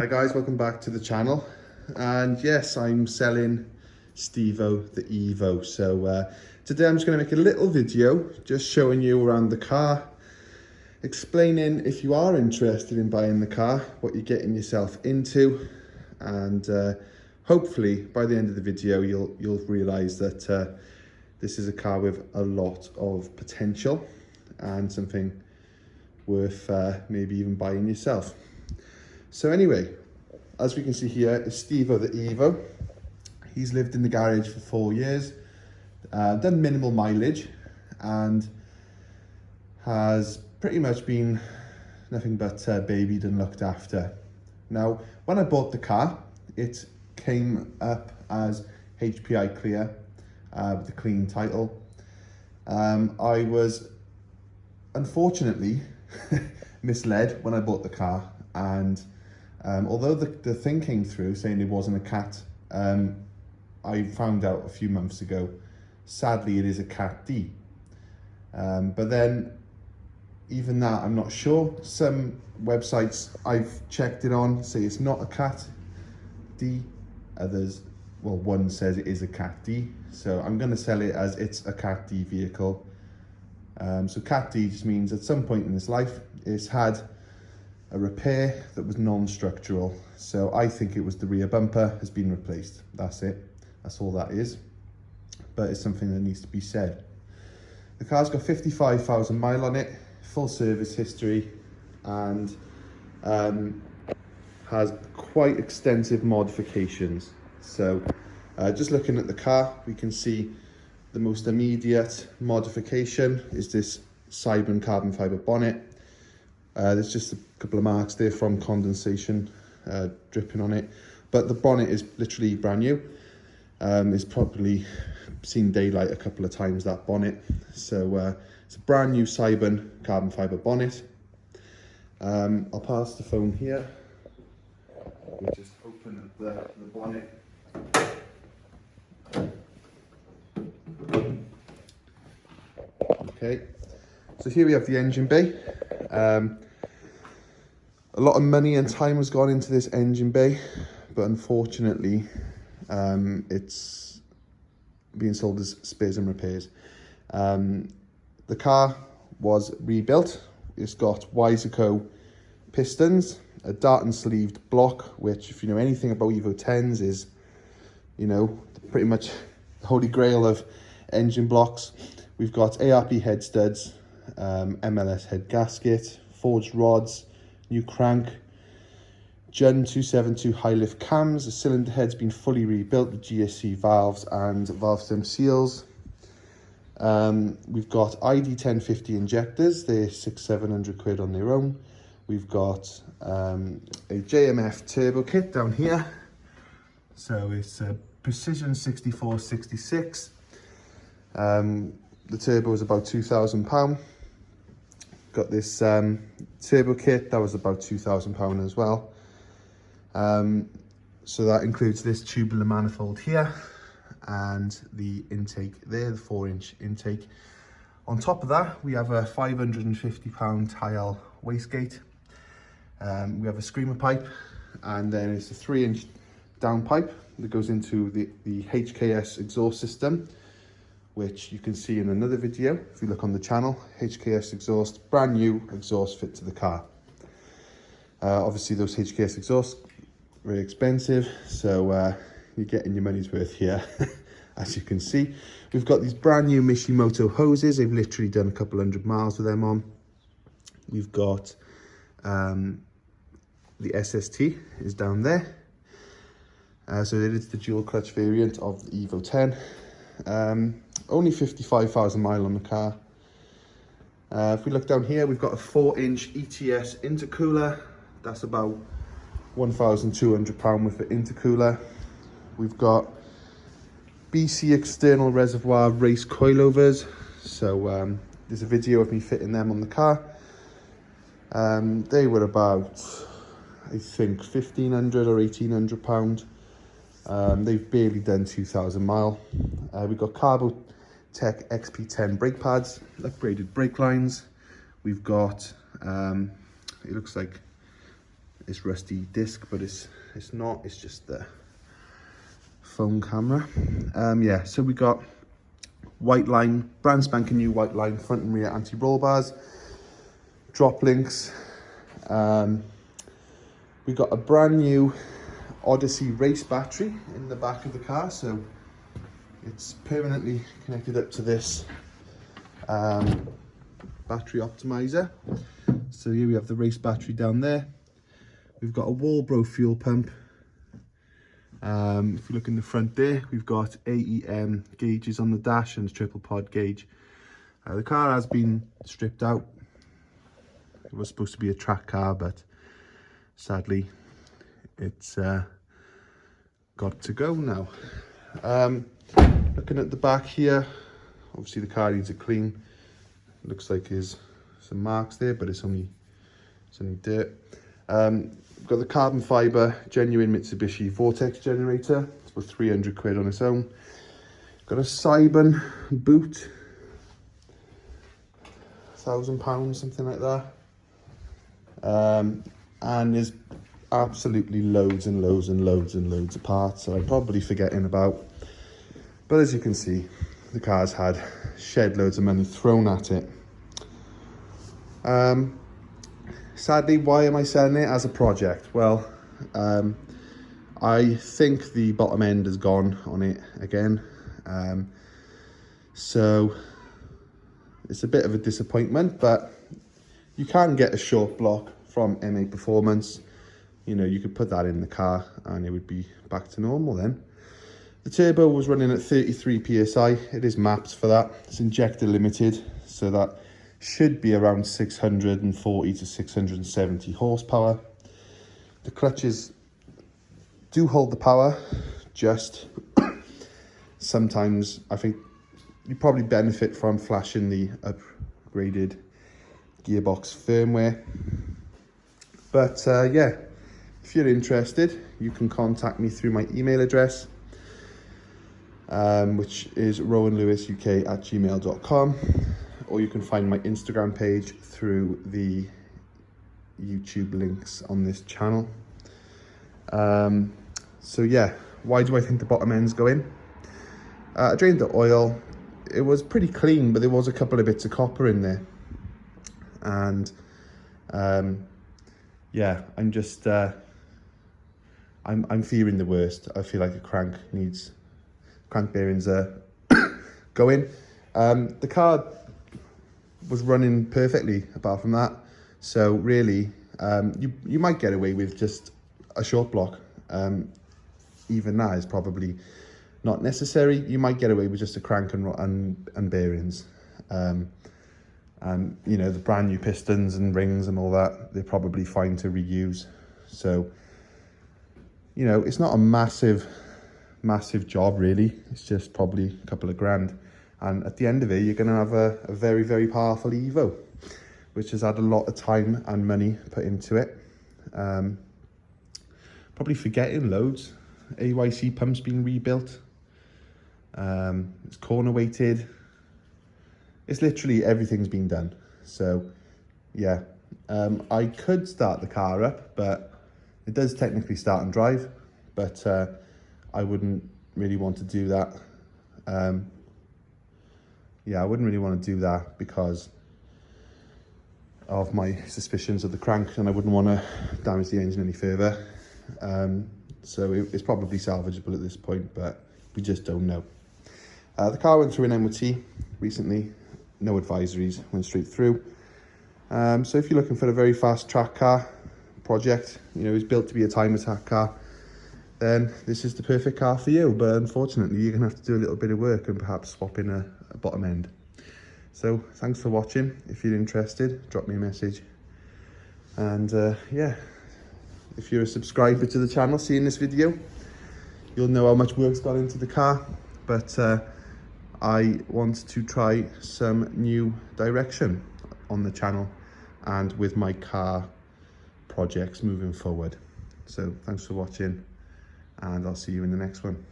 Hi guys, welcome back to the channel. And yes, I'm selling Stevo the Evo. So today I'm just going to make a little video just showing you around the car, explaining if you are interested in buying the car, what you're getting yourself into, and hopefully by the end of the video you'll realize that this is a car with a lot of potential and something worth maybe even buying yourself. So anyway, as we can see here is Stevo the Evo. He's lived in the garage for 4 years, done minimal mileage, and has pretty much been nothing but babied and looked after. Now, when I bought the car, it came up as HPI clear with the clean title. I was unfortunately misled when I bought the car, and although the thing came through saying it wasn't a cat, I found out a few months ago, sadly it is a Cat D. But then even that I'm not sure. Some websites I've checked it on say it's not a Cat D, others, well, one says it is a Cat D, so I'm going to sell it as it's a Cat D vehicle. So Cat D just means at some point in its life it's had a repair that was non-structural. So I think it was the rear bumper has been replaced. That's it. That's all that is. But it's something that needs to be said. The car's got 55,000 miles on it, full service history, and has quite extensive modifications. So just looking at the car, we can see the most immediate modification is this Cybran carbon fibre bonnet. There's just a couple of marks there from condensation dripping on it, but the bonnet is literally brand new. It's probably seen daylight a couple of times, that bonnet. So it's a brand new Cybran carbon fibre bonnet. I'll pass the phone here. We'll just open up the bonnet. Okay, so here we have the engine bay. A lot of money and time has gone into this engine bay, but unfortunately it's being sold as spares and repairs. The car was rebuilt. It's got Wiseco pistons, a dart and sleeved block, which, if you know anything about Evo 10s, is, you know, pretty much the holy grail of engine blocks. We've got ARP head studs, MLS head gasket, forged rods, new crank, Jun 272 high lift cams. The cylinder head's been fully rebuilt with GSC valves and valve stem seals. We've got ID 1050 injectors. They're 600-700 quid on their own. We've got a JMF turbo kit down here. So it's a Precision 6466. The turbo is about £2,000. Got this turbo kit that was about £2,000 as well. So that includes this tubular manifold here and the intake there, the 4-inch intake. On top of that, we have a £550 tile wastegate. We have a screamer pipe, and then it's a 3-inch down pipe that goes into the HKS exhaust system, which you can see in another video if you look on the channel. HKS exhaust, brand new exhaust fit to the car. Obviously those HKS exhausts, very expensive, so you're getting your money's worth here. As you can see, we've got these brand new Mishimoto hoses. They've literally done a couple 100 miles with them on. We've got the SST is down there. So it is the dual clutch variant of the Evo 10. Only 55,000 miles on the car. If we look down here, we've got a 4-inch ETS intercooler. That's about £1,200 worth of intercooler. We've got BC external reservoir race coilovers. So there's a video of me fitting them on the car. They were about, I think, £1,500 or £1,800. They've barely done 2,000 miles. We've got Carbotech XP10 brake pads, upgraded brake lines. We've got, it looks like this rusty disc, but it's not, it's just the phone camera. Yeah, so we got white line, brand spanking new white line front and rear anti-roll bars, drop links. We got a brand new Odyssey race battery in the back of the car, so it's permanently connected up to this battery optimizer. So here we have the race battery down there. We've got a Walbro fuel pump. If you look in the front there, we've got AEM gauges on the dash and a triple pod gauge. The car has been stripped out. It was supposed to be a track car, but sadly it's got to go now. Looking at the back here, obviously the car needs a clean. Looks like there's some marks there, but it's only dirt. We've got the carbon fibre genuine Mitsubishi Vortex generator. It's about 300 quid on its own. Got a Cybern boot, £1,000, something like that. And there's absolutely loads and loads and loads and loads of parts that I'm probably forgetting about. But as you can see, the car's had shed loads of money thrown at it. Sadly, why am I selling it as a project? Well, I think the bottom end has gone on it again. So it's a bit of a disappointment, but you can get a short block from MA Performance. You know, you could put that in the car and it would be back to normal then. The turbo was running at 33 PSI. It is mapped for that. It's injector limited, so that should be around 640 to 670 horsepower. The clutches do hold the power, just sometimes I think you probably benefit from flashing the upgraded gearbox firmware. But yeah, if you're interested, you can contact me through my email address, which is rowanlewisuk@gmail.com, or you can find my Instagram page through the YouTube links on this channel. So yeah, why do I think the bottom end's going? I drained the oil. It was pretty clean, but there was a couple of bits of copper in there. And yeah, I'm just I'm fearing the worst. I feel like the crank bearings are going. The car was running perfectly apart from that, so really you might get away with just a short block. Even that is probably not necessary. You might get away with just a crank and bearings, and you know, the brand new pistons and rings and all that, they're probably fine to reuse. So you know, it's not a massive job really. It's just probably a couple of grand. And at the end of it, you're going to have a very, very powerful Evo, which has had a lot of time and money put into it. Probably forgetting loads. AYC pump's been rebuilt. It's corner weighted. It's literally everything's been done. So yeah, I could start the car up, but it does technically start and drive, but I wouldn't really want to do that. Yeah, I wouldn't really want to do that because of my suspicions of the crank, and I wouldn't want to damage the engine any further. So it's probably salvageable at this point, but we just don't know. The car went through an MOT recently, no advisories, went straight through. So if you're looking for a very fast track car project, you know, it's built to be a time attack car, then this is the perfect car for you. But unfortunately, you're gonna have to do a little bit of work and perhaps swap in a bottom end. So thanks for watching. If you're interested, drop me a message. And yeah, if you're a subscriber to the channel seeing this video, you'll know how much work's gone into the car. But I want to try some new direction on the channel and with my car projects moving forward. So thanks for watching, and I'll see you in the next one.